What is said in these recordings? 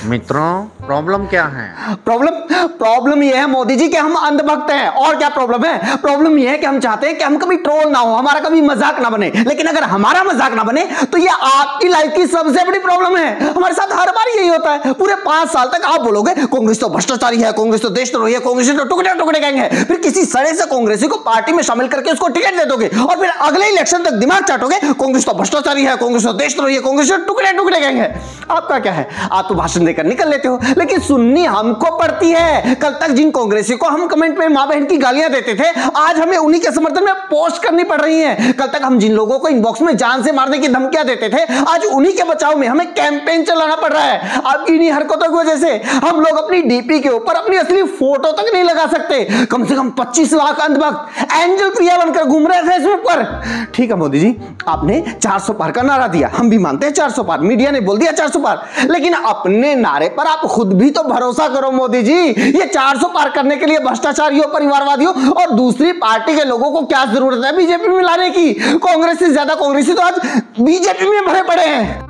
मित्रों, प्रॉब्लम क्या है? प्रॉब्लम ये है मोदी जी कि हम अंधभक्त हैं। और क्या प्रॉब्लम है? प्रॉब्लम ये है कि हम चाहते हैं कि हम कभी ट्रोल ना हो, हमारा कभी मजाक ना बने। लेकिन अगर हमारा मजाक ना बने तो ये आपकी लाइफ की सबसे बड़ी प्रॉब्लम है। हमारे साथ हर बार यही होता है। पूरे 5 साल तक आप बोलोगे कांग्रेस तो भ्रष्टाचारी है, कांग्रेस तो देशद्रोही है, कांग्रेस तो टुकड़े टुकड़े गैंग है। फिर किसी सड़े से कांग्रेसी को पार्टी में शामिल करके उसको टिकट दे दोगे और फिर अगले इलेक्शन तक दिमाग चाटोगे कांग्रेस तो भ्रष्टाचारी है, कांग्रेस तो देशद्रोही है, कांग्रेस तो टुकड़े टुकड़े गैंग है। आपका क्या है? आप तो भाषण देकर निकल लेते हो, लेकिन सुननी हमको पड़ती है। कल तक जिन कांग्रेसी को हम कमेंट में मां बहन की गालियां देते थे, आज हमें उन्हीं के समर्थन में पोस्ट करनी पड़ रही है। कल तक हम जिन लोगों को इनबॉक्स में जान से मारने की धमकियां देते थे, आज उन्हीं के बचाव में हमें कैंपेन चलाना पड़ रहा है। आपकी इन्हीं हरकतों की वजह से हम लोग अपनी डीपी के ऊपर अपनी असली फोटो तक नहीं लगा सकते। कम से कम 25 लाख अंधभक्त एंजल प्रिया बनकर घूम रहे हैं फेसबुक पर। ठीक है मोदी जी, आपने 400 पार का नारा दिया, हम भी मानते हैं 400 पार, मीडिया ने बोल दिया 400 पार, लेकिन अपने नारे पर आप खुद भी तो भरोसा करो मोदी जी। ये 400 पार करने के लिए भ्रष्टाचारियों, परिवारवादियों और दूसरी पार्टी के लोगों को क्या जरूरत है बीजेपी में लाने की? कांग्रेस से ज्यादा कांग्रेसी तो आज बीजेपी में भरे पड़े हैं।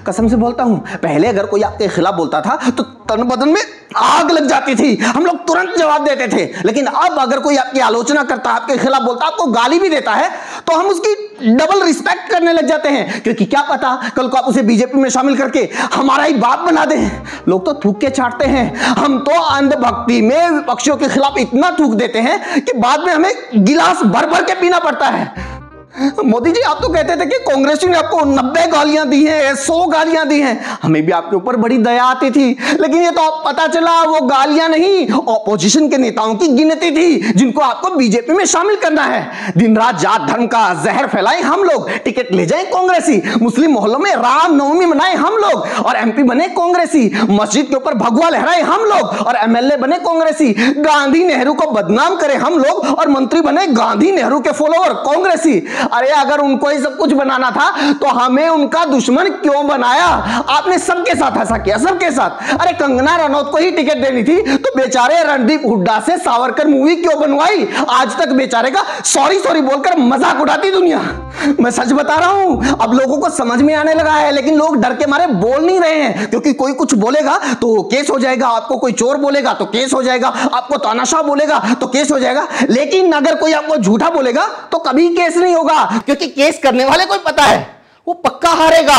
कसम से बोलता हूं, पहले अगर कोई आपके खिलाफ बोलता था तो तन बदन में आग लग जाती थी, हम लोग तुरंत जवाब देते थे। लेकिन अब अगर कोई आपकी आलोचना करता है, आपके खिलाफ बोलता है, आपको गाली भी देता है, तो हम उसकी डबल रिस्पेक्ट करने लग जाते हैं, क्योंकि क्या पता कल को आप उसे बीजेपी में शामिल करके हमारा ही बाप बना दें। लोग तो थूक के चाटते हैं, हम तो अंधभक्ति में विपक्षियों के खिलाफ इतना थूक देते हैं कि बाद में हमें गिलास भर भर के पीना पड़ता है। मोदी जी, आप तो कहते थे कि कांग्रेस ने आपको 90 गालियां दी हैं, 100 गालियां दी हैं, हमें भी आपके ऊपर बड़ी दया आती थी। लेकिन ये तो आप पता चला वो गालियां नहीं, ऑपोजिशन के नेताओं की गिनती थी जिनको आपको बीजेपी में शामिल करना है। दिन रात जात धर्म का जहर फैलाएं हम लोग, टिकट ले जाएं कांग्रेसी, मुस्लिम मोहल्लों में रामनवमी मनाएं हम लोग और एमपी बने कांग्रेसी, मस्जिद के ऊपर भगवा लहराएं हम लोग और एमएलए बने कांग्रेसी, गांधी नेहरू को बदनाम करें हम लोग और मंत्री बने गांधी नेहरू के फॉलोअर कांग्रेसी। अरे अगर उनको ही सब कुछ बनाना था तो हमें उनका दुश्मन क्यों बनाया? आपने सबके साथ ऐसा किया, सबके साथ। अरे कंगना रनौत को ही टिकट देनी थी तो बेचारे रणदीप हुड्डा से सावरकर मूवी क्यों बनवाई? आज तक बेचारे का सॉरी सॉरी बोलकर मजाक उड़ाती दुनिया। मैं सच बता रहा हूं, अब लोगों को समझ में आने लगा है, लेकिन लोग डर के मारे बोल नहीं रहे हैं, क्योंकि कोई कुछ बोलेगा तो केस हो जाएगा, आपको कोई चोर बोलेगा तो केस हो जाएगा, आपको तानाशाह बोलेगा तो केस हो जाएगा। लेकिन अगर कोई आपको झूठा बोलेगा तो कभी केस नहीं होगा, क्योंकि केस करने वाले को पता है वो पक्का हारेगा।